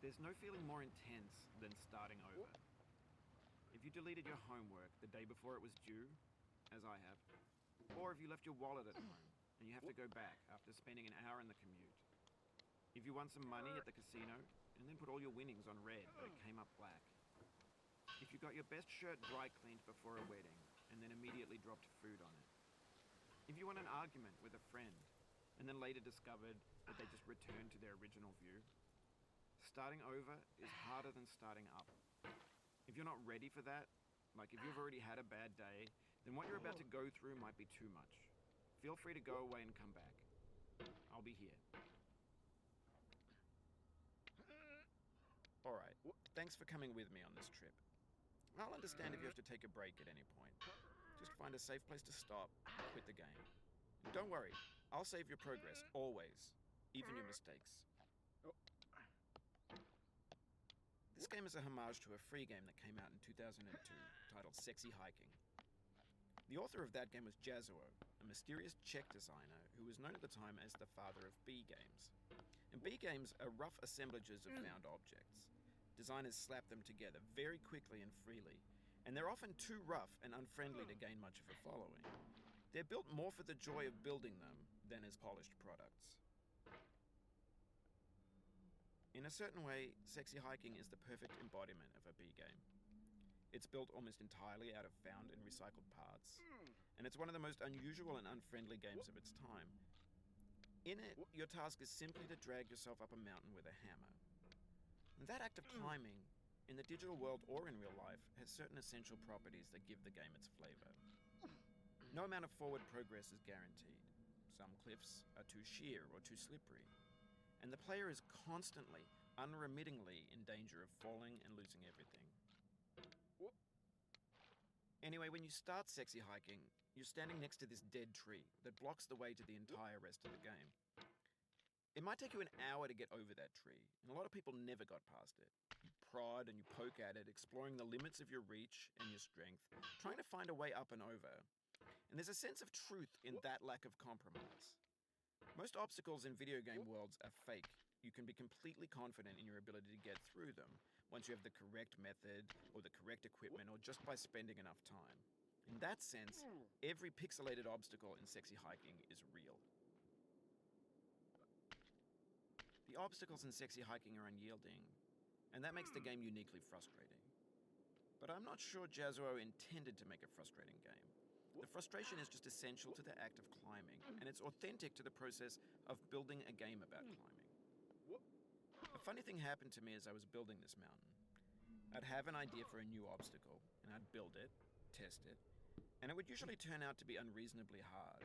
There's no feeling more intense than starting over. If you deleted your homework the day before it was due, as I have, or if you left your wallet at home and you have to go back after spending an hour in the commute. If you won some money at the casino and then put all your winnings on red but it came up black. If you got your best shirt dry cleaned before a wedding and then immediately dropped food on it. If you won an argument with a friend and then later discovered that they just returned to their original view. Starting over is harder than starting up. If you're not ready for that, like if you've already had a bad day, then what you're about to go through might be too much. Feel free to go away and come back. I'll be here. Alright, thanks for coming with me on this trip. I'll understand if you have to take a break at any point. Just find a safe place to stop and quit the game. And don't worry, I'll save your progress, always. Even your mistakes. This game is a homage to a free game that came out in 2002, titled Sexy Hiking. The author of that game was Jazuo, a mysterious Czech designer who was known at the time as the father of B games. And B games are rough assemblages of found objects. Designers slap them together very quickly and freely, and they're often too rough and unfriendly to gain much of a following. They're built more for the joy of building them than as polished products. In a certain way, Sexy Hiking is the perfect embodiment of a B game. It's built almost entirely out of found and recycled parts, and it's one of the most unusual and unfriendly games of its time. In it, your task is simply to drag yourself up a mountain with a hammer. And that act of climbing, in the digital world or in real life, has certain essential properties that give the game its flavor. No amount of forward progress is guaranteed. Some cliffs are too sheer or too slippery. And the player is constantly, unremittingly in danger of falling and losing everything. Anyway, when you start Sexy Hiking, you're standing next to this dead tree that blocks the way to the entire rest of the game. It might take you an hour to get over that tree, and a lot of people never got past it. You prod and you poke at it, exploring the limits of your reach and your strength, trying to find a way up and over. And there's a sense of truth in that lack of compromise. Most obstacles in video game worlds are fake. You can be completely confident in your ability to get through them once you have the correct method or the correct equipment or just by spending enough time. In that sense, every pixelated obstacle in Sexy Hiking is real. The obstacles in Sexy Hiking are unyielding, and that makes the game uniquely frustrating. But I'm not sure Jazuo intended to make a frustrating game. The frustration is just essential to the act of climbing, and it's authentic to the process of building a game about climbing. A funny thing happened to me as I was building this mountain. I'd have an idea for a new obstacle, and I'd build it, test it, and it would usually turn out to be unreasonably hard.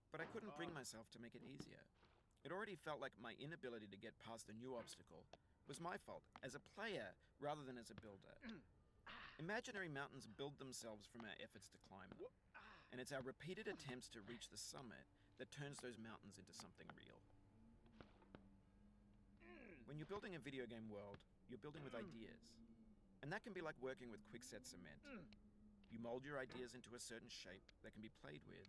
But I couldn't bring myself to make it easier. It already felt like my inability to get past the new obstacle was my fault as a player rather than as a builder. Imaginary mountains build themselves from our efforts to climb them, and it's our repeated attempts to reach the summit that turns those mountains into something real. When you're building a video game world, you're building with ideas, and that can be like working with quickset cement. You mold your ideas into a certain shape that can be played with,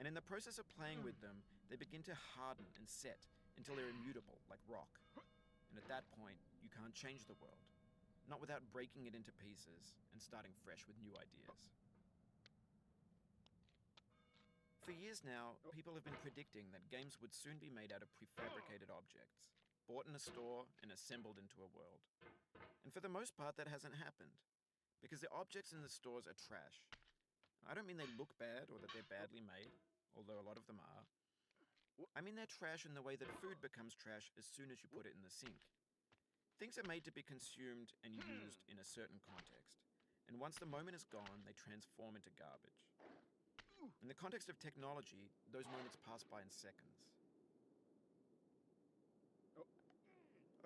and in the process of playing with them, they begin to harden and set until they're immutable, like rock. And at that point, you can't change the world. Not without breaking it into pieces and starting fresh with new ideas. For years now, people have been predicting that games would soon be made out of prefabricated objects, bought in a store and assembled into a world. And for the most part, that hasn't happened, because the objects in the stores are trash. I don't mean they look bad or that they're badly made, although a lot of them are. I mean they're trash in the way that food becomes trash as soon as you put it in the sink. Things are made to be consumed and used in a certain context, and once the moment is gone, they transform into garbage. In the context of technology, those moments pass by in seconds.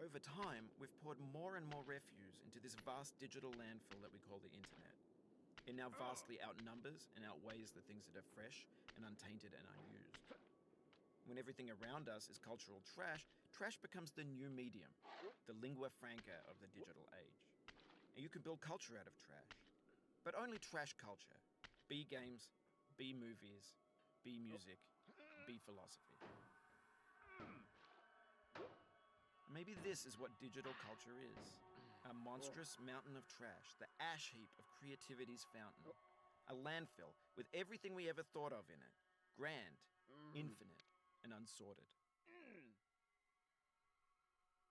Over time, we've poured more and more refuse into this vast digital landfill that we call the internet. It now vastly outnumbers and outweighs the things that are fresh and untainted and unused. When everything around us is cultural trash, trash becomes the new medium, the lingua franca of the digital age. And you can build culture out of trash. But only trash culture. B games, B movies, B music, B philosophy. Maybe this is what digital culture is. A monstrous mountain of trash, the ash heap of creativity's fountain. A landfill with everything we ever thought of in it. Grand, infinite, and unsorted.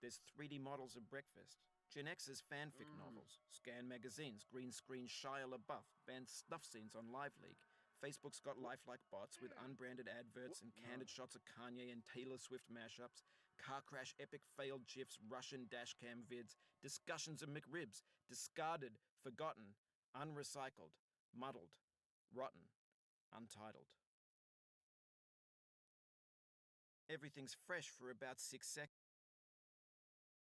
There's 3D models of breakfast, Gen X's fanfic novels, Scan magazines, green screen Shia LaBeouf, banned snuff scenes on Live League. Facebook's got lifelike bots with unbranded adverts and candid shots of Kanye and Taylor Swift mashups, car crash epic failed GIFs, Russian dashcam vids, discussions of McRibs, discarded, forgotten, unrecycled, muddled, rotten, untitled. Everything's fresh for about 6 seconds.